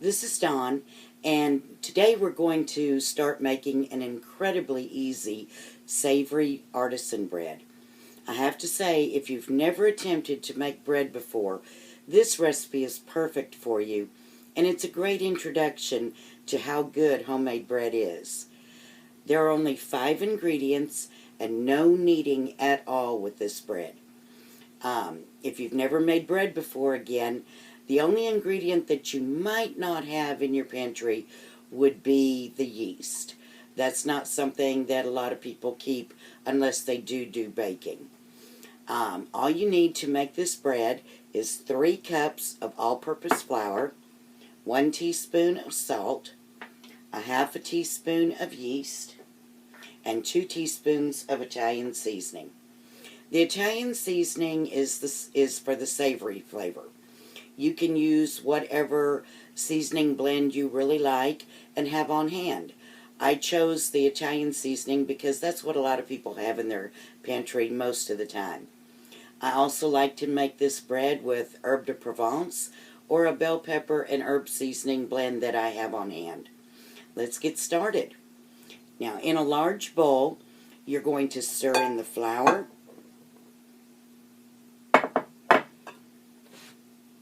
This is Dawn, and today we're going to start making an incredibly easy savory artisan bread. I have to say, if you've never attempted to make bread before, this recipe is perfect for you, and it's a great introduction to how good homemade bread is. There are only 5 ingredients and no kneading at all with this bread. If you've never made bread before, again, the only ingredient that you might not have in your pantry would be the yeast. That's not something that a lot of people keep unless they do baking. All you need to make this bread is 3 cups of all-purpose flour, 1 teaspoon of salt, a half a teaspoon of yeast, and 2 teaspoons of Italian seasoning. The Italian seasoning is for the savory flavor. You can use whatever seasoning blend you really like and have on hand. I chose the Italian seasoning because that's what a lot of people have in their pantry most of the time. I also like to make this bread with herbe de Provence or a bell pepper and herb seasoning blend that I have on hand. Let's get started. Now, in a large bowl, you're going to stir in the flour,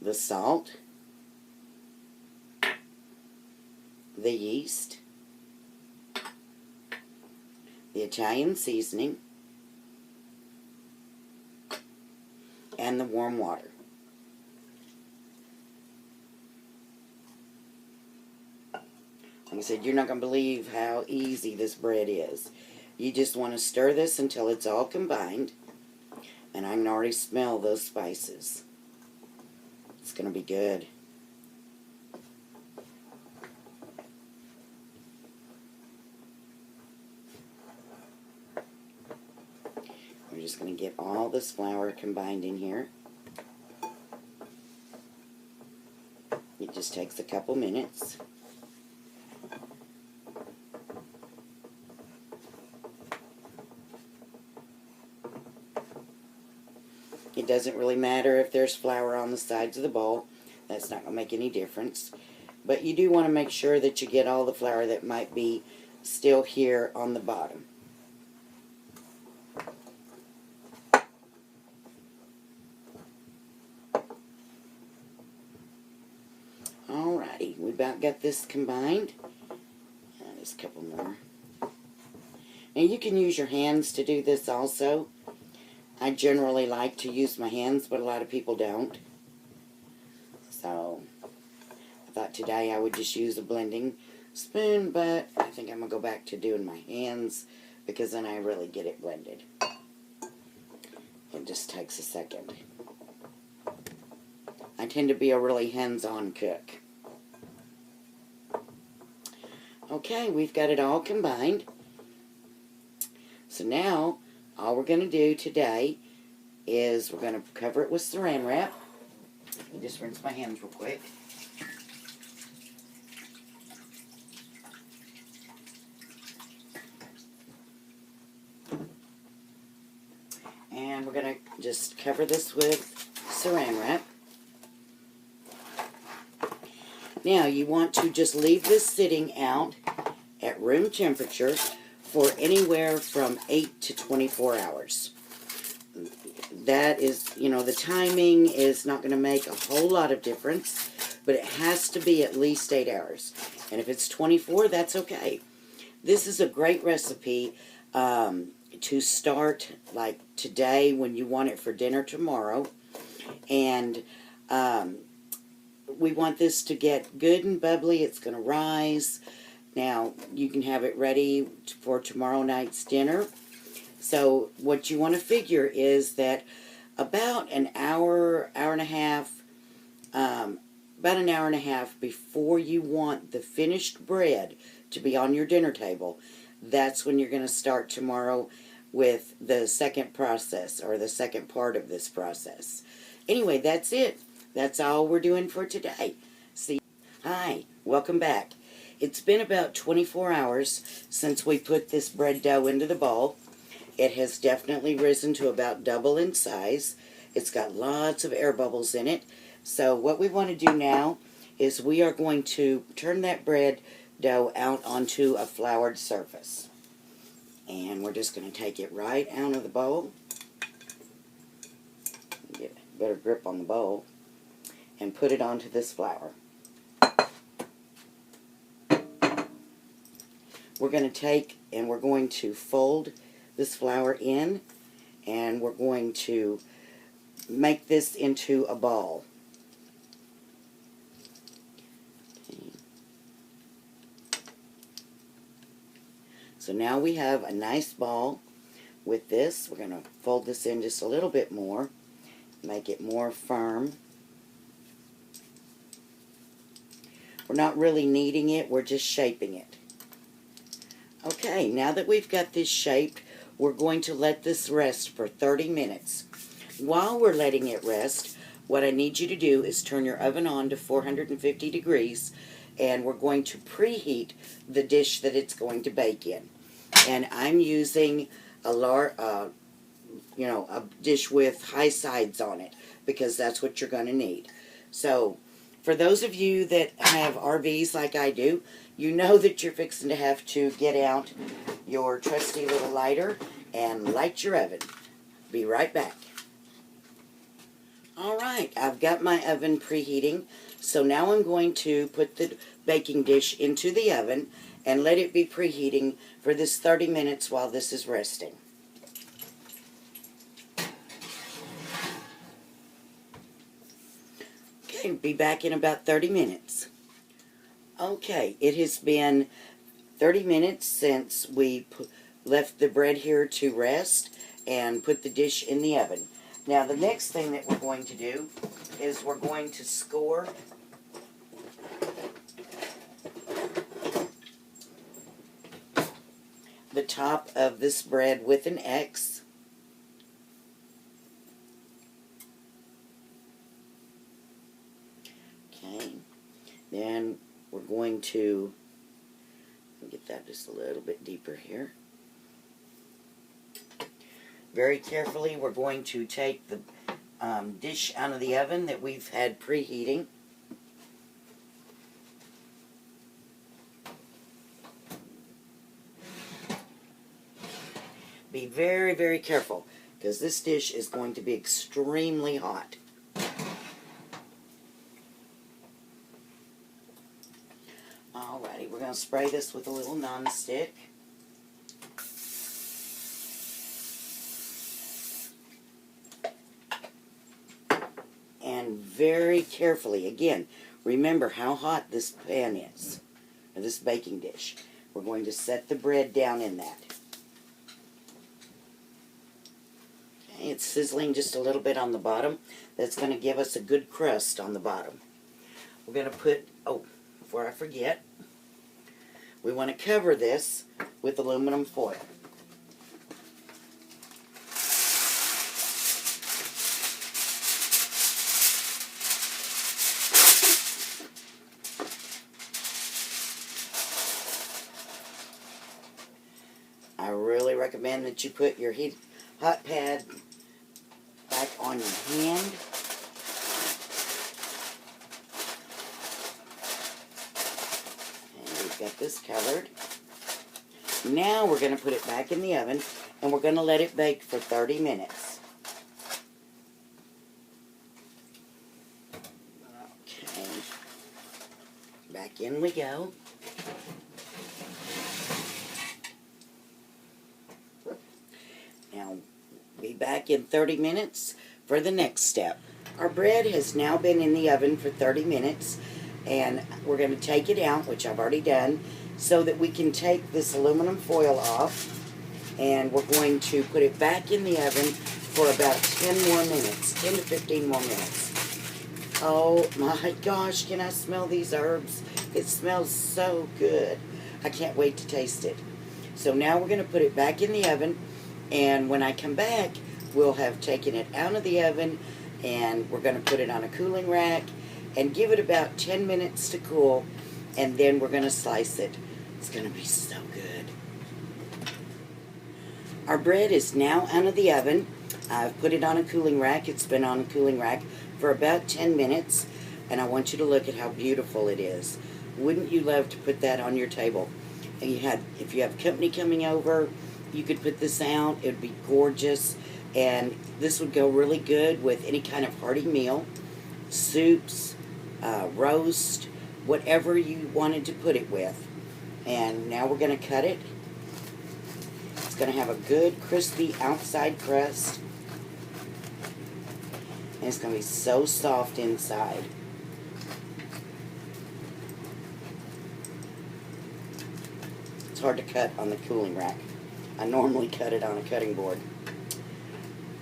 the salt, the yeast, the Italian seasoning, and the warm water. Like I said, you're not going to believe how easy this bread is. You just want to stir this until it's all combined, and I can already smell those spices. It's going to be good. We're just going to get all this flour combined in here. It just takes a couple minutes. It doesn't really matter if there's flour on the sides of the bowl. That's not going to make any difference. But you do want to make sure that you get all the flour that might be still here on the bottom. Alrighty, we about got this combined. Just a couple more. Now you can use your hands to do this also. I generally like to use my hands, but a lot of people don't. So, I thought today I would just use a blending spoon, but I think I'm going to go back to doing my hands because then I really get it blended. It just takes a second. I tend to be a really hands-on cook. Okay, we've got it all combined. So now, all we're going to do today is we're going to cover it with saran wrap. Let me just rinse my hands real quick. And we're going to just cover this with saran wrap. Now, you want to just leave this sitting out at room temperature for anywhere from 8 to 24 hours. That is, the timing is not going to make a whole lot of difference, but it has to be at least 8 hours. And if it's 24, that's okay. This is a great recipe to start like today when you want it for dinner tomorrow. And we want this to get good and bubbly. It's going to rise. Now, you can have it ready for tomorrow night's dinner. So, what you want to figure is that about an hour, hour and a half before you want the finished bread to be on your dinner table, that's when you're going to start tomorrow with the second process, or the second part of this process. Anyway, that's it. That's all we're doing for today. See, hi, welcome back. It's been about 24 hours since we put this bread dough into the bowl. It has definitely risen to about double in size. It's got lots of air bubbles in it. So what we want to do now is we are going to turn that bread dough out onto a floured surface. And we're just going to take it right out of the bowl. Get a better grip on the bowl. And put it onto this flour. We're going to take and we're going to fold this flour in, and we're going to make this into a ball. Okay. So now we have a nice ball with this. We're going to fold this in just a little bit more, make it more firm. We're not really kneading it, we're just shaping it. Okay, now that we've got this shaped, we're going to let this rest for 30 minutes. While we're letting it rest, what I need you to do is turn your oven on to 450 degrees, and we're going to preheat the dish that it's going to bake in. And I'm using a dish with high sides on it, because that's what you're going to need. So, for those of you that have RVs like I do, you know that you're fixing to have to get out your trusty little lighter and light your oven. Be right back. Alright, I've got my oven preheating, so now I'm going to put the baking dish into the oven and let it be preheating for this 30 minutes while this is resting. Okay, be back in about 30 minutes. Okay, it has been 30 minutes since we left the bread here to rest and put the dish in the oven. Now the next thing that we're going to do is we're going to score the top of this bread with an X. Okay, then we're going to get that just a little bit deeper here. Very carefully, we're going to take the dish out of the oven that we've had preheating. Be very, very careful, because this dish is going to be extremely hot. Alrighty, we're going to spray this with a little nonstick. And very carefully, again, remember how hot this pan is, or this baking dish. We're going to set the bread down in that. Okay, it's sizzling just a little bit on the bottom. That's going to give us a good crust on the bottom. We're going to put, before I forget, we want to cover this with aluminum foil. I really recommend that you put your hot pad back on your hand. Got this covered. Now we're going to put it back in the oven and we're going to let it bake for 30 minutes. Okay. Back in we go. Now be back in 30 minutes for the next step. Our bread has now been in the oven for 30 minutes. And we're going to take it out, which I've already done, so that we can take this aluminum foil off. And we're going to put it back in the oven for about 10 more minutes, 10 to 15 more minutes. Oh my gosh, can I smell these herbs? It smells so good. I can't wait to taste it. So now we're going to put it back in the oven, and when I come back, we'll have taken it out of the oven, and we're going to put it on a cooling rack, and give it about 10 minutes to cool, and then we're going to slice it. It's going to be so good. Our bread is now out of the oven. I've put it on a cooling rack. It's been on a cooling rack for about 10 minutes. and I want you to look at how beautiful it is. Wouldn't you love to put that on your table? And if you have company coming over, you could put this out. It would be gorgeous, and this would go really good with any kind of hearty meal, soups, roast, whatever you wanted to put it with. And now we're going to cut it. It's going to have a good crispy outside crust, and it's going to be so soft inside. It's hard to cut on the cooling rack. I normally cut it on a cutting board.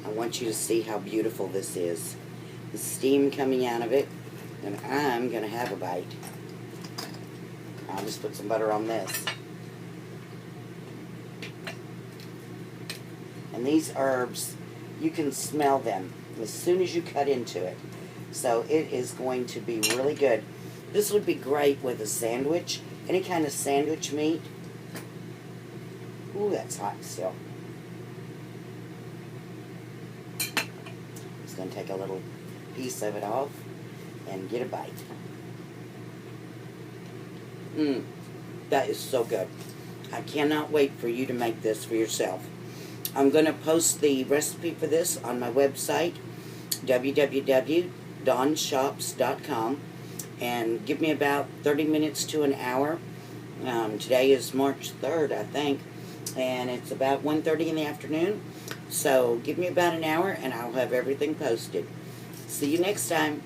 I want you to see how beautiful this is. The steam coming out of it, and I'm going to have a bite. I'll just put some butter on this. And these herbs, you can smell them as soon as you cut into it. So it is going to be really good. This would be great with a sandwich, any kind of sandwich meat. Ooh, that's hot still. Just going to take a little piece of it off and get a bite. That is so good. I cannot wait for you to make this for yourself. I'm going to post the recipe for this on my website, www.dawnshops.com, and give me about 30 minutes to an hour. Today is March 3rd, I think, and it's about 1:30 in the afternoon. So give me about an hour and I'll have everything posted. See you next time.